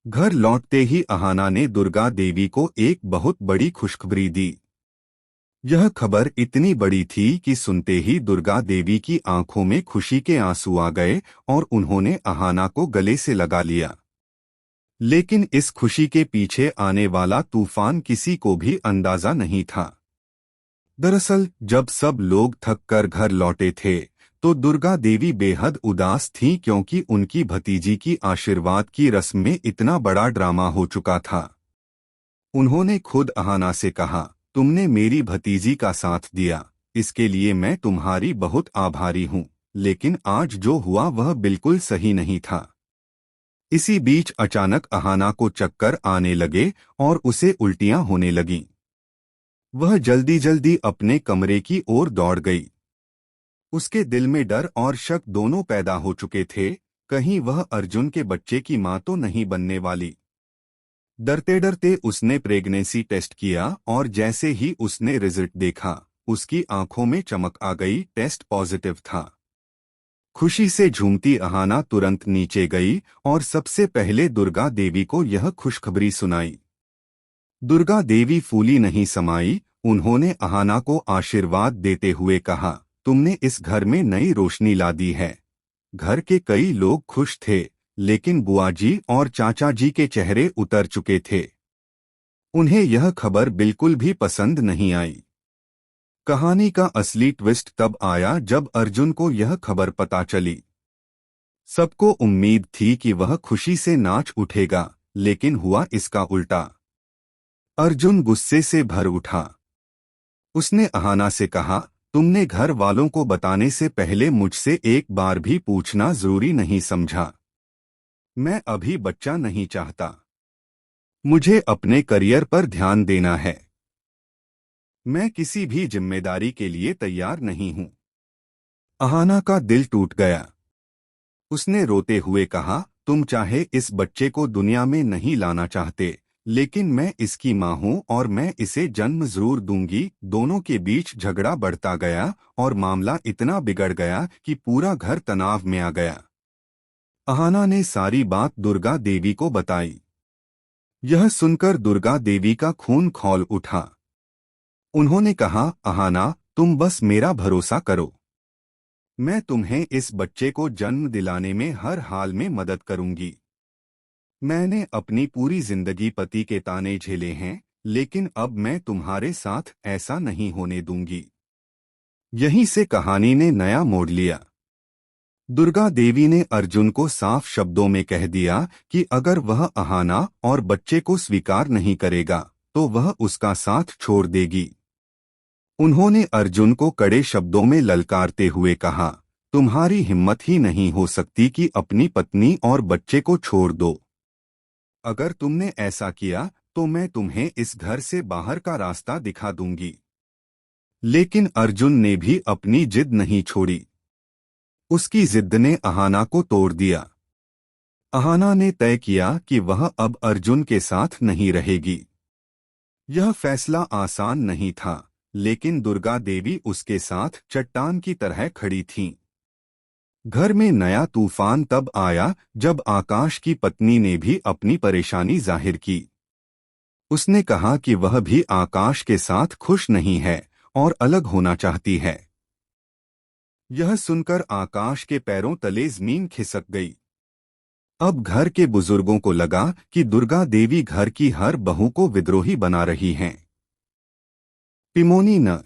घर लौटते ही अहाना ने दुर्गा देवी को एक बहुत बड़ी खुशखबरी दी। यह खबर इतनी बड़ी थी कि सुनते ही दुर्गा देवी की आंखों में खुशी के आंसू आ गए और उन्होंने अहाना को गले से लगा लिया। लेकिन इस खुशी के पीछे आने वाला तूफान किसी को भी अंदाजा नहीं था। दरअसल जब सब लोग थक कर घर लौटे थे तो दुर्गा देवी बेहद उदास थीं, क्योंकि उनकी भतीजी की आशीर्वाद की रस्म में इतना बड़ा ड्रामा हो चुका था। उन्होंने खुद अहाना से कहा, तुमने मेरी भतीजी का साथ दिया, इसके लिए मैं तुम्हारी बहुत आभारी हूँ, लेकिन आज जो हुआ वह बिल्कुल सही नहीं था। इसी बीच अचानक अहाना को चक्कर आने लगे और उसे उल्टियां होने लगीं। वह जल्दी जल्दी अपने कमरे की ओर दौड़ गई। उसके दिल में डर और शक दोनों पैदा हो चुके थे, कहीं वह अर्जुन के बच्चे की मां तो नहीं बनने वाली। डरते डरते उसने प्रेगनेंसी टेस्ट किया और जैसे ही उसने रिजल्ट देखा, उसकी आंखों में चमक आ गई, टेस्ट पॉजिटिव था। खुशी से झूमती अहाना तुरंत नीचे गई और सबसे पहले दुर्गा देवी को यह खुशखबरी सुनाई। दुर्गा देवी फूली नहीं समाई, उन्होंने अहाना को आशीर्वाद देते हुए कहा, तुमने इस घर में नई रोशनी ला दी है। घर के कई लोग खुश थे, लेकिन बुआ जी और चाचा जी के चेहरे उतर चुके थे। उन्हें यह खबर बिल्कुल भी पसंद नहीं आई। कहानी का असली ट्विस्ट तब आया जब अर्जुन को यह खबर पता चली। सबको उम्मीद थी कि वह खुशी से नाच उठेगा, लेकिन हुआ इसका उल्टा। अर्जुन गुस्से से भर उठा। उसने अहाना से कहा, तुमने घर वालों को बताने से पहले मुझसे एक बार भी पूछना जरूरी नहीं समझा। मैं अभी बच्चा नहीं चाहता। मुझे अपने करियर पर ध्यान देना है। मैं किसी भी जिम्मेदारी के लिए तैयार नहीं हूं। अहाना का दिल टूट गया। उसने रोते हुए कहा, तुम चाहे इस बच्चे को दुनिया में नहीं लाना चाहते, लेकिन मैं इसकी मां हूं और मैं इसे जन्म जरूर दूंगी। दोनों के बीच झगड़ा बढ़ता गया और मामला इतना बिगड़ गया कि पूरा घर तनाव में आ गया। अहाना ने सारी बात दुर्गा देवी को बताई। यह सुनकर दुर्गा देवी का खून खौल उठा। उन्होंने कहा, अहाना, तुम बस मेरा भरोसा करो। मैं तुम्हें इस बच्चे को जन्म दिलाने में हर हाल में मदद करूंगी। मैंने अपनी पूरी जिंदगी पति के ताने झेले हैं, लेकिन अब मैं तुम्हारे साथ ऐसा नहीं होने दूंगी। यहीं से कहानी ने नया मोड़ लिया। दुर्गा देवी ने अर्जुन को साफ शब्दों में कह दिया कि अगर वह अहाना और बच्चे को स्वीकार नहीं करेगा तो वह उसका साथ छोड़ देगी। उन्होंने अर्जुन को कड़े शब्दों में ललकारते हुए कहा, तुम्हारी हिम्मत ही नहीं हो सकती कि अपनी पत्नी और बच्चे को छोड़ दो। अगर तुमने ऐसा किया तो मैं तुम्हें इस घर से बाहर का रास्ता दिखा दूंगी। लेकिन अर्जुन ने भी अपनी जिद नहीं छोड़ी। उसकी जिद ने अहाना को तोड़ दिया। अहाना ने तय किया कि वह अब अर्जुन के साथ नहीं रहेगी। यह फैसला आसान नहीं था, लेकिन दुर्गा देवी उसके साथ चट्टान की तरह खड़ी थीं। घर में नया तूफान तब आया जब आकाश की पत्नी ने भी अपनी परेशानी जाहिर की। उसने कहा कि वह भी आकाश के साथ खुश नहीं है और अलग होना चाहती है। यह सुनकर आकाश के पैरों तले जमीन खिसक गई। अब घर के बुजुर्गों को लगा कि दुर्गा देवी घर की हर बहू को विद्रोही बना रही हैं। पिमोनी न